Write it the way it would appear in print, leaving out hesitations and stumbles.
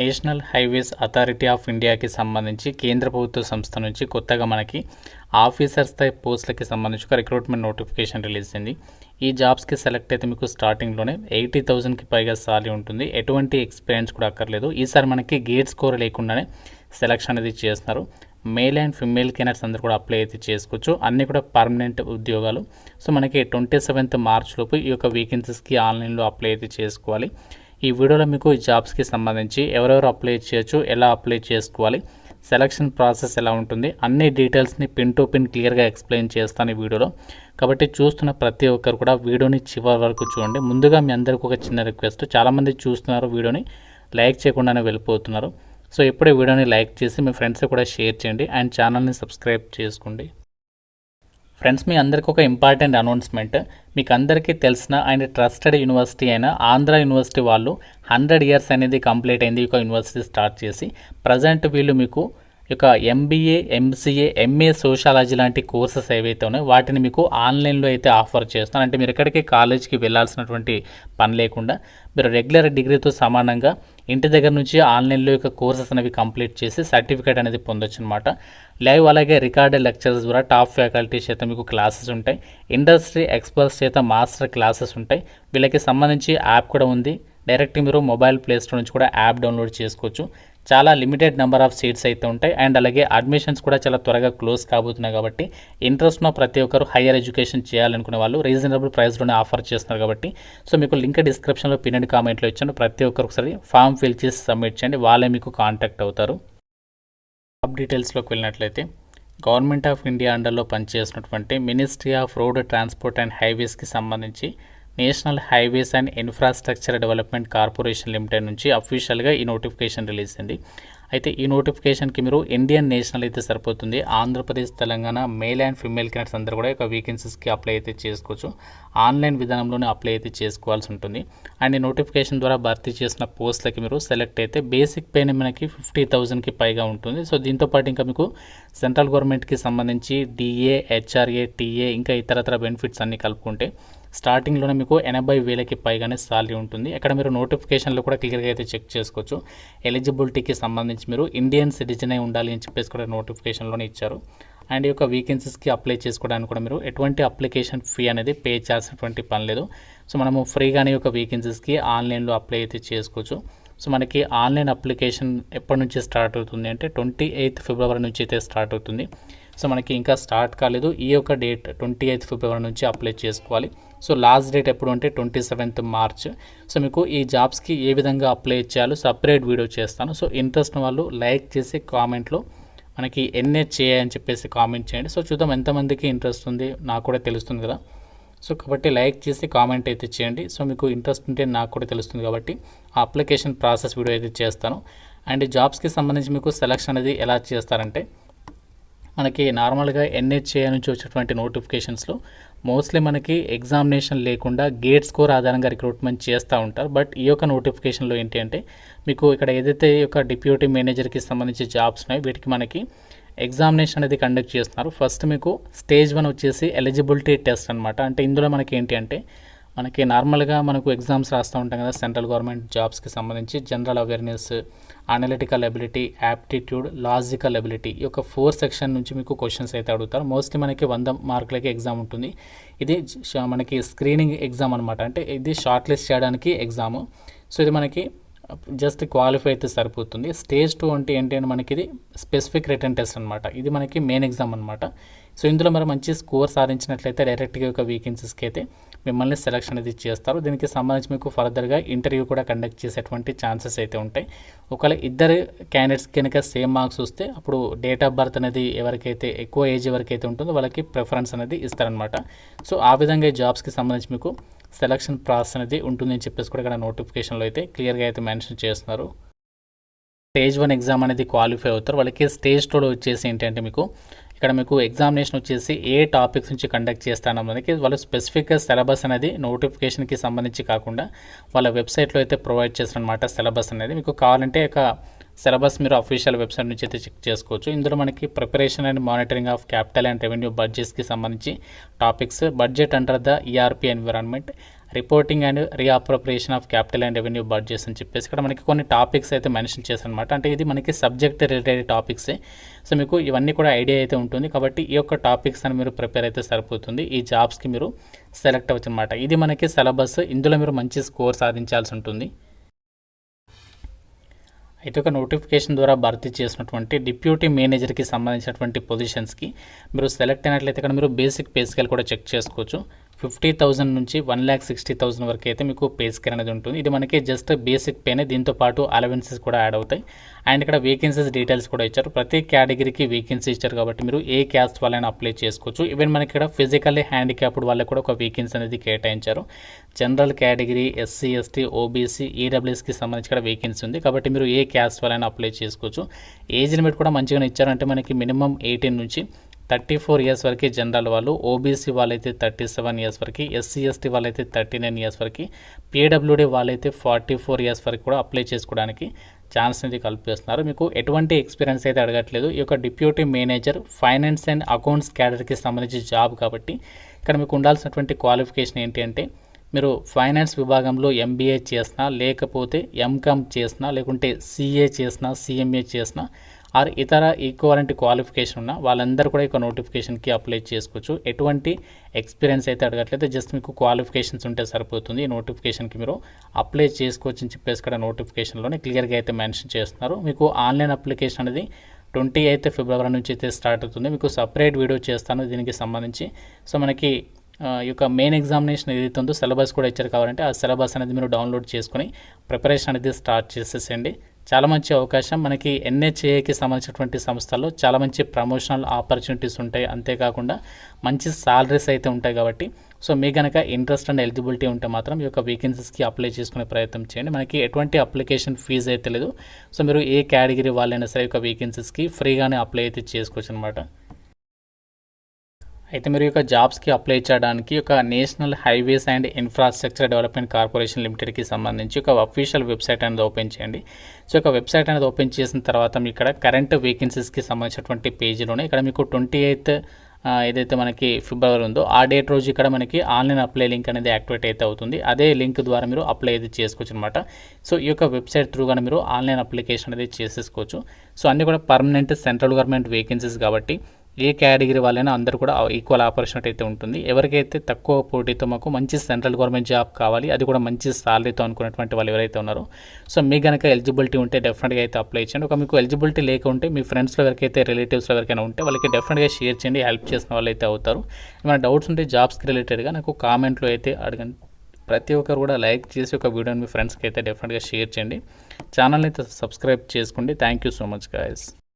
National highways authority of ఇండియాకి సంబంధించి కేంద్ర ప్రభుత్వ సంస్థ నుంచి కొత్తగా మనకి ఆఫీసర్ స్థాయి పోస్టులకి సంబంధించి ఒక రిక్రూట్మెంట్ నోటిఫికేషన్ రిలీజ్ అయింది. ఈ జాబ్స్కి సెలెక్ట్ అయితే మీకు స్టార్టింగ్లోనే 80,000కి పైగా సాలరీ ఉంటుంది. ఎటువంటి ఎక్స్పీరియన్స్ కూడా అక్కర్లేదు. ఈసారి మనకి గేట్ స్కోర్ లేకుండానే సెలక్షన్ అనేది చేస్తున్నారు. మేల్ అండ్ ఫిమేల్ క్యాండిడేట్స్ అందరూ కూడా అప్లై అయితే చేసుకోవచ్చు. అన్నీ కూడా పర్మనెంట్ ఉద్యోగాలు. సో మనకి 27th మార్చ్ లోపు ఈ యొక్క వేకెన్సీస్కి ఆన్లైన్లో అప్లై అయితే చేసుకోవాలి. ఈ వీడియోలో మీకు ఈ జాబ్స్కి సంబంధించి ఎవరెవరు అప్లై చేయొచ్చు, ఎలా అప్లై చేసుకోవాలి, సెలక్షన్ ప్రాసెస్ ఎలా ఉంటుంది, అన్ని డీటెయిల్స్ని పిన్ టు పిన్ క్లియర్గా ఎక్స్ప్లెయిన్ చేస్తాను ఈ వీడియోలో. కాబట్టి చూస్తున్న ప్రతి ఒక్కరు కూడా వీడియోని చివరి వరకు చూడండి. ముందుగా మీ అందరికీ ఒక చిన్న రిక్వెస్ట్, చాలామంది చూస్తున్నారు వీడియోని లైక్ చేయకుండానే వెళ్ళిపోతున్నారు. సో ఇప్పుడే వీడియోని లైక్ చేసి మీ ఫ్రెండ్స్ కూడా షేర్ చేయండి అండ్ ఛానల్ని సబ్స్క్రైబ్ చేసుకోండి. ఫ్రెండ్స్, మీ అందరికీ ఒక ఇంపార్టెంట్ అనౌన్స్మెంట్. మీకు అందరికీ తెలిసిన అండ్ ట్రస్టెడ్ యూనివర్సిటీ అయిన ఆంధ్ర యూనివర్సిటీ వాళ్ళు 100 years అనేది కంప్లీట్ అయింది ఈ యొక్క యూనివర్సిటీ స్టార్ట్ చేసి. ప్రజెంట్ వీళ్ళు మీకు ఇక MBA, MCA, MA సోషాలజీ లాంటి కోర్సెస్ ఏవైతే ఉన్నాయో వాటిని మీకు ఆన్లైన్లో అయితే ఆఫర్ చేస్తున్నారు. అంటే మీరు ఎక్కడికి కాలేజ్కి వెళ్ళాల్సినటువంటి పని లేకుండా మీరు రెగ్యులర్ డిగ్రీతో సమానంగా ఇంటి దగ్గర నుంచి ఆన్లైన్లో యొక్క కోర్సెస్ అనేవి కంప్లీట్ చేసి సర్టిఫికేట్ అనేది పొందొచ్చు అనమాట. లైవ్ అలాగే రికార్డెడ్ లెక్చర్స్ ద్వారా టాప్ ఫ్యాకల్టీ చేత మీకు క్లాసెస్ ఉంటాయి. ఇండస్ట్రీ ఎక్స్పర్ట్స్ చేత మాస్టర్ క్లాసెస్ ఉంటాయి. వీళ్ళకి సంబంధించి యాప్ కూడా ఉంది. డైరెక్ట్ మీరు మొబైల్ ప్లే స్టోర్ నుంచి కూడా యాప్ డౌన్లోడ్ చేసుకోవచ్చు. చాలా లిమిటెడ్ నెంబర్ ఆఫ్ సీట్స్ అయితే ఉంటాయి అండ్ అలాగే అడ్మిషన్స్ కూడా చాలా త్వరగా క్లోజ్ కాబోతున్నాయి. కాబట్టి ఇంట్రెస్ట్ ఉన్న ప్రతి ఒక్కరు హైయర్ ఎడ్యుకేషన్ చేయాలనుకునే వాళ్ళు రీజనబుల్ ప్రైస్లోనే ఆఫర్ చేస్తున్నారు. కాబట్టి సో మీకు లింక్ డిస్క్రిప్షన్లో పిన్ కామెంట్లో ఇచ్చాను. ప్రతి ఒక్కరు ఒకసారి ఫామ్ ఫిల్ చేసి సబ్మిట్ చేయండి, వాళ్ళే మీకు కాంటాక్ట్ అవుతారు. జాబ్ డీటెయిల్స్లోకి వెళ్ళినట్లయితే గవర్నమెంట్ ఆఫ్ ఇండియా అండర్లో పనిచేసినటువంటి ministry of road transport and హైవేస్కి సంబంధించి national highways and infrastructure development corporation limited నుంచి అఫీషియల్గా ఈ నోటిఫికేషన్ రిలీజ్ అయింది. అయితే ఈ నోటిఫికేషన్కి మీరు ఇండియన్ నేషనల్ అయితే సరిపోతుంది. Andhra Pradesh, Telangana male and female candidates అందరూ కూడా ఒక వేకెన్సీస్కి అప్లై అయితే చేసుకోవచ్చు. ఆన్లైన్ విధానంలోనే అప్లై అయితే చేసుకోవాల్సి ఉంటుంది. అండ్ ఈ నోటిఫికేషన్ ద్వారా భర్తీ చేసిన పోస్టులకి మీరు సెలెక్ట్ అయితే బేసిక్ పే మనకి 50,000కి పైగా ఉంటుంది. సో దీంతోపాటు ఇంకా మీకు సెంట్రల్ గవర్నమెంట్కి సంబంధించి DA, HRA, TA ఇంకా ఇతరత్ర బెనిఫిట్స్ అన్నీ కలుపుకుంటే స్టార్టింగ్లోనే మీకు 80,000కి పైగానే సాలరీ ఉంటుంది. ఇక్కడ మీరు నోటిఫికేషన్లో కూడా క్లియర్గా అయితే చెక్ చేసుకోవచ్చు. ఎలిజిబిలిటీకి సంబంధించి మీరు ఇండియన్ సిటిజన్ అయి ఉండాలి అని చెప్పేసి కూడా నోటిఫికేషన్లోనే ఇచ్చారు. అండ్ ఈ యొక్క వేకెన్సీస్కి అప్లై చేసుకోవడానికి కూడా మీరు ఎటువంటి అప్లికేషన్ ఫీ అనేది పే చేయాల్సినటువంటి పని లేదు. సో మనము ఫ్రీగానే ఒక వేకెన్సీస్కి ఆన్లైన్లో అప్లై అయితే చేసుకోవచ్చు. సో మనకి ఆన్లైన్ అప్లికేషన్ ఎప్పటి నుంచి స్టార్ట్ అవుతుంది అంటే 28th February నుంచి అయితే స్టార్ట్ అవుతుంది. సో మనకి ఇంకా స్టార్ట్ కాలేదు. ఈ యొక్క డేట్ 28th February నుంచి అప్లై చేసుకోవాలి. సో లాస్ట్ డేట్ ఎప్పుడు అంటే 27th March. సో మీకు ఈ జాబ్స్కి ఏ విధంగా అప్లై చేయాలో సపరేట్ వీడియో చేస్తాను. సో ఇంట్రెస్ట్ వాళ్ళు లైక్ చేసి కామెంట్లో మనకి NHA అని చెప్పేసి కామెంట్ చేయండి. సో చూద్దాం ఎంతమందికి ఇంట్రెస్ట్ ఉంది, నాకు కూడా తెలుస్తుంది కదా. సో కాబట్టి లైక్ చేసి కామెంట్ అయితే చేయండి. సో మీకు ఇంట్రెస్ట్ ఉంటే నాకు కూడా తెలుస్తుంది కాబట్టి ఆ అప్లికేషన్ ప్రాసెస్ వీడియో అయితే చేస్తాను. అండ్ జాబ్స్కి సంబంధించి మీకు సెలక్షన్ అనేది ఎలా చేస్తారంటే మనకి నార్మల్గా NHA నుంచి వచ్చేటువంటి నోటిఫికేషన్స్లో మోస్ట్లీ మనకి ఎగ్జామినేషన్ లేకుండా గేట్ స్కోర్ ఆధారంగా రిక్రూట్మెంట్ చేస్తూ ఉంటారు. బట్ ఈ యొక్క నోటిఫికేషన్లో ఏంటి అంటే మీకు ఇక్కడ ఏదైతే ఈ యొక్క డిప్యూటీ మేనేజర్కి సంబంధించి జాబ్స్ ఉన్నాయో వీటికి మనకి ఎగ్జామినేషన్ అనేది కండక్ట్ చేస్తున్నారు. ఫస్ట్ మీకు స్టేజ్ 1 వచ్చేసి ఎలిజిబిలిటీ టెస్ట్ అనమాట. అంటే ఇందులో మనకి ఏంటి అంటే మనకి నార్మల్గా మనకు ఎగ్జామ్స్ రాస్తూ ఉంటాం కదా సెంట్రల్ గవర్నమెంట్ జాబ్స్కి సంబంధించి general awareness, analytical ability, aptitude, logical ability ఈ యొక్క 4 సెక్షన్ నుంచి మీకు క్వశ్చన్స్ అయితే అడుగుతారు. మోస్ట్లీ మనకి 100 మార్కులకి ఎగ్జామ్ ఉంటుంది. ఇది మనకి స్క్రీనింగ్ ఎగ్జామ్ అనమాట. అంటే ఇది షార్ట్ లిస్ట్ చేయడానికి ఎగ్జాము. సో ఇది మనకి జస్ట్ క్వాలిఫై అయితే సరిపోతుంది. స్టేజ్ 2 అంటే ఏంటి అంటే మనకి ఇది స్పెసిఫిక్ రిటర్న్ టెస్ట్ అనమాట. ఇది మనకి మెయిన్ ఎగ్జామ్ అనమాట. సో ఇందులో మరి మంచి స్కోర్ సాధించినట్లయితే డైరెక్ట్గా ఒక వేకెన్సీస్కి అయితే మిమ్మల్ని సెలక్షన్ అనేది చేస్తారు. దీనికి సంబంధించి మీకు ఫర్దర్గా ఇంటర్వ్యూ కూడా కండక్ట్ చేసేటువంటి ఛాన్సెస్ అయితే ఉంటాయి. ఒకవేళ ఇద్దరు క్యాండిడేట్స్ కనుక సేమ్ మార్క్స్ వస్తే అప్పుడు డేట్ ఆఫ్ బర్త్ అనేది ఎవరికైతే ఎక్కువ ఏజ్ ఎవరికైతే ఉంటుందో వాళ్ళకి ప్రిఫరెన్స్ అనేది ఇస్తారనమాట. సో ఆ విధంగా ఈ జాబ్స్కి సంబంధించి మీకు సెలక్షన్ ప్రాసెస్ అనేది ఉంటుందని చెప్పేసి కూడా ఇక్కడ నోటిఫికేషన్లో అయితే క్లియర్గా అయితే మెన్షన్ చేస్తున్నారు. స్టేజ్ 1 ఎగ్జామ్ అనేది క్వాలిఫై అవుతారు. వాళ్ళకి స్టేజ్ 2లో వచ్చేసి ఏంటంటే మీకు ఇక్కడ మీకు ఎగ్జామినేషన్ వచ్చేసి ఏ టాపిక్స్ నుంచి కండక్ట్ చేస్తానన్నది వాళ్ళు స్పెసిఫిక్గా సిలబస్ అనేది నోటిఫికేషన్కి సంబంధించి కాకుండా వాళ్ళ వెబ్సైట్లో అయితే ప్రొవైడ్ చేస్తారనమాట. సిలబస్ అనేది మీకు కావాలంటే ఒక సిలబస్ మీరు అఫీషియల్ వెబ్సైట్ నుంచి అయితే చెక్ చేసుకోవచ్చు. ఇందులో మనకి preparation and monitoring of capital and revenue బడ్జెట్స్కి సంబంధించి topics, budget under the ERP environment, reporting and reappropriation of capital and revenue budgets అని చెప్పేసి ఇక్కడ మనకి కొన్ని టాపిక్స్ అయితే మెన్షన్ చేశారు అనమాట. అంటే ఇది మనకి సబ్జెక్ట్ రిలేటెడ్ టాపిక్సే. సో మీకు ఇవన్నీ కూడా ఐడియా అయితే ఉంటుంది కాబట్టి ఈ యొక్క టాపిక్స్ అని మీరు ప్రిపేర్ అయితే సరిపోతుంది. ఈ జాబ్స్కి మీరు సెలెక్ట్ అవ్వచ్చు అనమాట. ఇది మనకి సిలబస్, ఇందులో మీరు మంచి స్కోర్ సాధించాల్సి ఉంటుంది. అయితే ఒక నోటిఫికేషన్ ద్వారా భర్తీ చేసినటువంటి డిప్యూటీ మేనేజర్కి సంబంధించినటువంటి పొజిషన్స్కి మీరు సెలెక్ట్ అయినట్లయితే ఇక్కడ మీరు బేసిక్ పే స్కేల్ కూడా చెక్ చేసుకోవచ్చు. 50,000 నుంచి 1,60,000 వరకు అయితే మీకు పే స్కేల్ అనేది ఉంటుంది. ఇది మనకి జస్ట్ బేసిక్ పేనే, దీంతో పాటు అలవెన్సెస్ కూడా యాడ్ అవుతాయి. అండ్ ఇక్కడ వేకెన్సీస్ డీటెయిల్స్ కూడా ఇచ్చారు. ప్రతి కేటగిరీకి వేకెన్సీ ఇచ్చారు కాబట్టి మీరు ఏ క్యాస్ట్ వాళ్ళైనా అప్లై చేసుకోవచ్చు. ఈవెన్ మనకి ఇక్కడ ఫిజికల్లీ హ్యాండిక్యాప్డ్ వాళ్ళకి కూడా ఒక వేకెన్సీ అనేది కేటాయించారు. General category, SC, ST, OBC, ఈడబ్ల్యూఎస్కి సంబంధించి ఇక్కడ వేకెన్సీ ఉంది కాబట్టి మీరు ఏ క్యాస్ట్ వాళ్ళైనా అప్లై చేసుకోవచ్చు. ఏజ్ లిమిట్ కూడా మంచిగానే ఇచ్చారు. అంటే మనకి మినిమం 18 నుంచి 34 ఇయర్స్ వరకు జనరల్ వాళ్ళు, ఓబీసీ వాళ్ళైతే 37 ఇయర్స్ వరకు, ఎస్సీ ఎస్టీ వాళ్ళైతే 39 ఇయర్స్ వరకు, పీడబ్ల్యూడీ వాళ్ళైతే 44 ఇయర్స్ వరకు కూడా అప్లై చేసుకోవడానికి ఛాన్స్ అనేది కల్పిస్తున్నారు. మీకు ఎటువంటి ఎక్స్పీరియన్స్ అయితే అడగట్లేదు. ఈ యొక్క deputy manager finance and accounts క్యాడర్కి సంబంధించి జాబ్ కాబట్టి ఇక్కడ మీకు ఉండాల్సినటువంటి క్వాలిఫికేషన్ ఏంటి అంటే మీరు ఫైనాన్స్ విభాగంలో ఎంబీఏ చేసినా, లేకపోతే ఎంకామ్ చేసినా, లేకుంటే సిఏ చేసినా, సిఎంఏ చేసినా ఆర్ ఇతర ఈక్వాలెంట్ క్వాలిఫికేషన్ ఉన్న వాళ్ళందరూ కూడా ఈ నోటిఫికేషన్కి అప్లై చేసుకోవచ్చు. ఎటువంటి ఎక్స్పీరియన్స్ అయితే అడగట్లేదు, జస్ట్ మీకు క్వాలిఫికేషన్స్ ఉంటే సరిపోతుంది. ఈ నోటిఫికేషన్కి మీరు అప్లై చేసుకోవచ్చు అని చెప్పేసి ఇక్కడ నోటిఫికేషన్లోనే క్లియర్గా అయితే మెన్షన్ చేస్తున్నారు. మీకు ఆన్లైన్ అప్లికేషన్ అనేది 28 ఫిబ్రవరి నుంచి అయితే స్టార్ట్ అవుతుంది. మీకు సపరేట్ వీడియో చేస్తాను దీనికి సంబంధించి. సో మనకి ఈ యొక్క మెయిన్ ఎగ్జామినేషన్ ఏదైతే ఉందో సిలబస్ కూడా ఇచ్చారు. కావాలంటే ఆ సిలబస్ అనేది మీరు డౌన్లోడ్ చేసుకొని ప్రిపరేషన్ అనేది స్టార్ట్ చేసేసేయండి. చాలా మంచి అవకాశం. మనకి ఎన్హెచ్ఏకి సంబంధించినటువంటి సంస్థల్లో చాలా మంచి ప్రమోషనల్ ఆపర్చునిటీస్ ఉంటాయి. అంతేకాకుండా మంచి సాలరీస్ అయితే ఉంటాయి కాబట్టి సో మీ కనుక ఇంట్రెస్ట్ అండ్ ఎలిజిబిలిటీ ఉంటే మాత్రం ఈ యొక్క వేకెన్సీస్కి అప్లై చేసుకునే ప్రయత్నం చేయండి. మనకి ఎటువంటి అప్లికేషన్ ఫీజు అయితే లేదు. సో మీరు ఏ కేటగిరీ వాళ్ళైనా సరే ఈ యొక్క వేకెన్సీస్కి ఫ్రీగానే అప్లై అయితే చేసుకోవచ్చు అనమాట. అయితే మీరు యొక్క జాబ్స్కి అప్లై చేయడానికి ఒక national highways and infrastructure development corporation లిమిటెడ్కి సంబంధించి ఒక అఫీషియల్ వెబ్సైట్ అనేది ఓపెన్ చేయండి. సో ఒక వెబ్సైట్ అనేది ఓపెన్ చేసిన తర్వాత మీ ఇక్కడ కరెంట్ వేకెన్సీస్కి సంబంధించినటువంటి పేజీలోనే ఇక్కడ మీకు 28 ఏదైతే మనకి ఫిబ్రవరి ఉందో ఆ డేట్ రోజు ఇక్కడ మనకి ఆన్లైన్ అప్లై లింక్ అనేది యాక్టివేట్ అయితే అవుతుంది. అదే లింక్ ద్వారా మీరు అప్లై అయితే చేసుకోవచ్చు అనమాట. సో ఈ యొక్క వెబ్సైట్ త్రూగానే మీరు ఆన్లైన్ అప్లికేషన్ అనేది చేసేసుకోవచ్చు. సో అన్నీ కూడా పర్మనెంట్ సెంట్రల్ గవర్నమెంట్ వేకెన్సీస్ కాబట్టి ఏ కేటగిరీ వాళ్ళైనా అందరూ కూడా ఈక్వల్ ఆపర్చునిటీ అయితే ఉంటుంది. ఎవరికైతే తక్కువ పోటీతో మాకు మంచి సెంట్రల్ గవర్నమెంట్ జాబ్ కావాలి, అది కూడా మంచి సాలరీతో అనుకున్నటువంటి వాళ్ళు ఎవరైతే ఉన్నారో సో మీ కనుక ఎలిజిబిలిటీ ఉంటే డెఫినెట్గా అయితే అప్లై చేయండి. ఒక మీకు ఎలిజిబిలిటీ లేకుంటే మీ ఫ్రెండ్స్లో ఎవరికైతే రిలేటివ్స్లో ఎవరికైనా ఉంటే వాళ్ళకి డెఫినెట్గా షేర్ చేయండి, హెల్ప్ చేసిన వాళ్ళు అయితే అవుతారు. ఏమైనా డౌట్స్ ఉంటే జాబ్స్కి రిలేటెడ్గా నాకు కామెంట్లో అయితే అడగండి. ప్రతి ఒక్కరు కూడా లైక్ చేసి ఒక వీడియోని మీ ఫ్రెండ్స్కి అయితే డెఫినెట్గా షేర్ చేయండి. ఛానల్ని అయితే సబ్స్క్రైబ్ చేసుకోండి. Thank you so much guys.